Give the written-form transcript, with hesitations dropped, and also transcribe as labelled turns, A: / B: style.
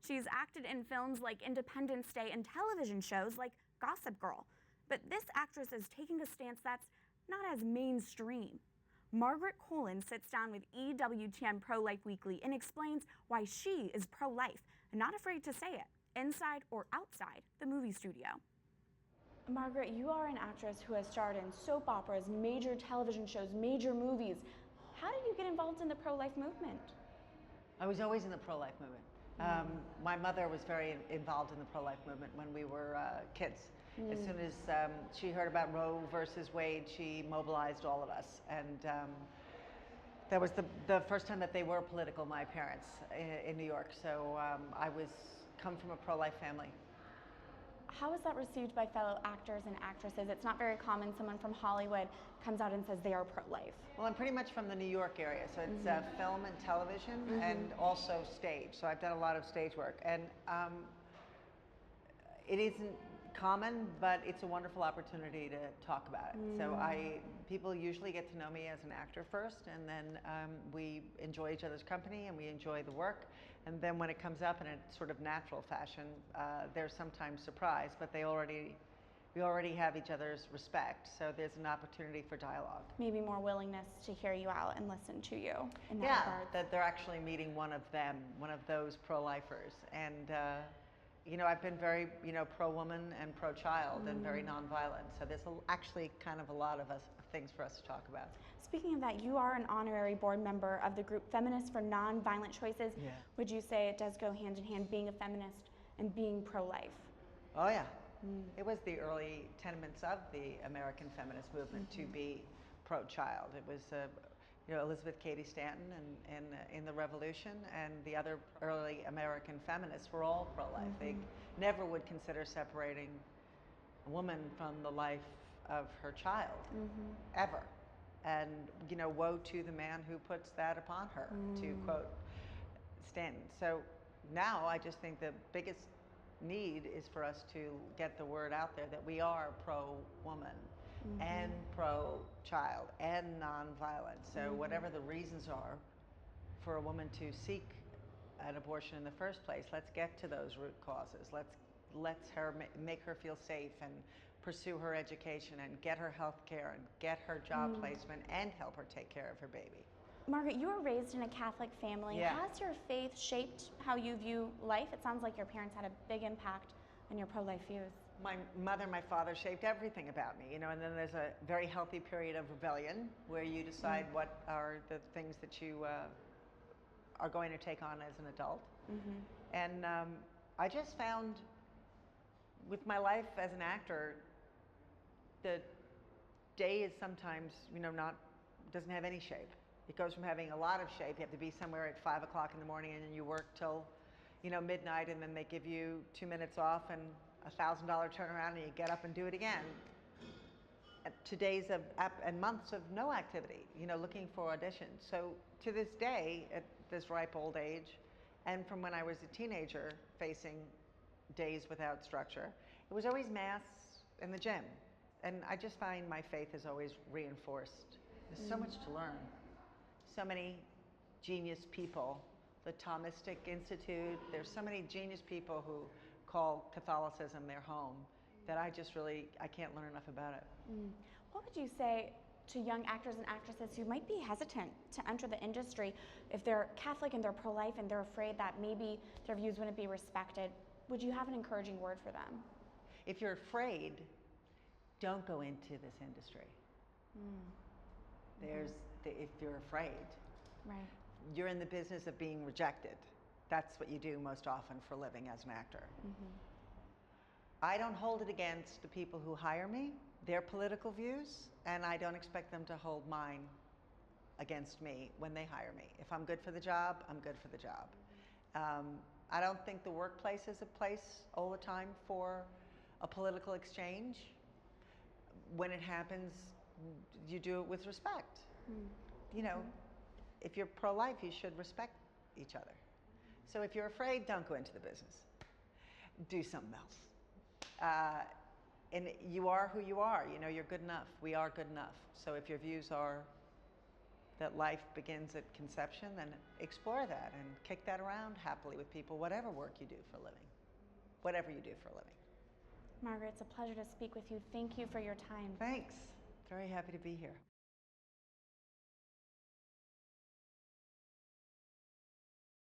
A: She's acted in films like Independence Day and television shows like Gossip Girl. But this actress is taking a stance that's not as mainstream. Margaret Colin sits down with EWTN Pro-Life Weekly and explains why she is pro-life and not afraid to say it, inside or outside the movie studio. Margaret, you are an actress who has starred in soap operas, major television shows, major movies. How did you get involved in the pro-life movement?
B: I was always in the pro-life movement. My mother was very involved in the pro-life movement when we were kids. As soon as she heard about Roe versus Wade, she mobilized all of us. And that was the first time that they were political, my parents, in New York. So I come from a pro-life family.
A: How is that received by fellow actors and actresses? It's not very common someone from Hollywood comes out and says they are pro-life.
B: Well, I'm pretty much from the New York area, so it's film and television and also stage. So I've done a lot of stage work. And it isn't common, but it's a wonderful opportunity to talk about it. So people usually get to know me as an actor first, and then we enjoy each other's company and we enjoy the work. And then when it comes up in a sort of natural fashion, they're sometimes surprised, but we already have each other's respect. So there's an opportunity for dialogue.
A: Maybe more willingness to hear you out and listen to you in that regard.
B: That they're actually meeting one of them, one of those pro-lifers. And I've been very, pro-woman and pro-child and very nonviolent. So there's actually kind of a lot of things for us to talk about.
A: Speaking of that, you are an honorary board member of the group Feminists for Nonviolent Choices.
B: Yeah.
A: Would you say it does go hand in hand, being a feminist and being pro-life?
B: Oh yeah. It was the early tenements of the American feminist movement to be pro-child. It was Elizabeth Cady Stanton and in the Revolution, and the other early American feminists were all pro-life. They never would consider separating a woman from the life of her child, ever. And woe to the man who puts that upon her, to quote Stanton. So now I just think the biggest need is for us to get the word out there that we are pro-woman and pro-child and non-violent. So whatever the reasons are for a woman to seek an abortion in the first place, let's get to those root causes. Let's make her feel safe and pursue her education and get her health care and get her job placement and help her take care of her baby.
A: Margaret, you were raised in a Catholic family.
B: Yeah.
A: Has your faith shaped how you view life? It sounds like your parents had a big impact on your pro-life views.
B: My mother and my father shaped everything about me, and then there's a very healthy period of rebellion where you decide what are the things that you are going to take on as an adult. And I just found with my life as an actor, the day is sometimes, doesn't have any shape. It goes from having a lot of shape. You have to be somewhere at 5 o'clock in the morning, and then you work till, midnight, and then they give you 2 minutes off and $1,000 turnaround, and you get up and do it again. To days and months of no activity, looking for auditions. So to this day, at this ripe old age, and from when I was a teenager facing days without structure, it was always mass in the gym. And I just find my faith is always reinforced. There's so much to learn. So many genius people, the Thomistic Institute, there's so many genius people who call Catholicism their home that I can't learn enough about it.
A: What would you say to young actors and actresses who might be hesitant to enter the industry if they're Catholic and they're pro-life and they're afraid that maybe their views wouldn't be respected? Would you have an encouraging word for them?
B: If you're afraid, don't go into this industry. If you're afraid,
A: right,
B: you're in the business of being rejected. That's what you do most often for a living as an actor. I don't hold it against the people who hire me, their political views, and I don't expect them to hold mine against me when they hire me. If I'm good for the job, I'm good for the job. I don't think the workplace is a place all the time for a political exchange. When it happens, you do it with respect. If you're pro-life, you should respect each other. So if you're afraid, don't go into the business. Do something else. And you are who you are. You're good enough. We are good enough. So if your views are that life begins at conception, then explore that and kick that around happily with people, whatever work you do for a living. Whatever you do for a living.
A: Margaret, it's a pleasure to speak with you. Thank you for your time.
B: Thanks. Very happy to be here.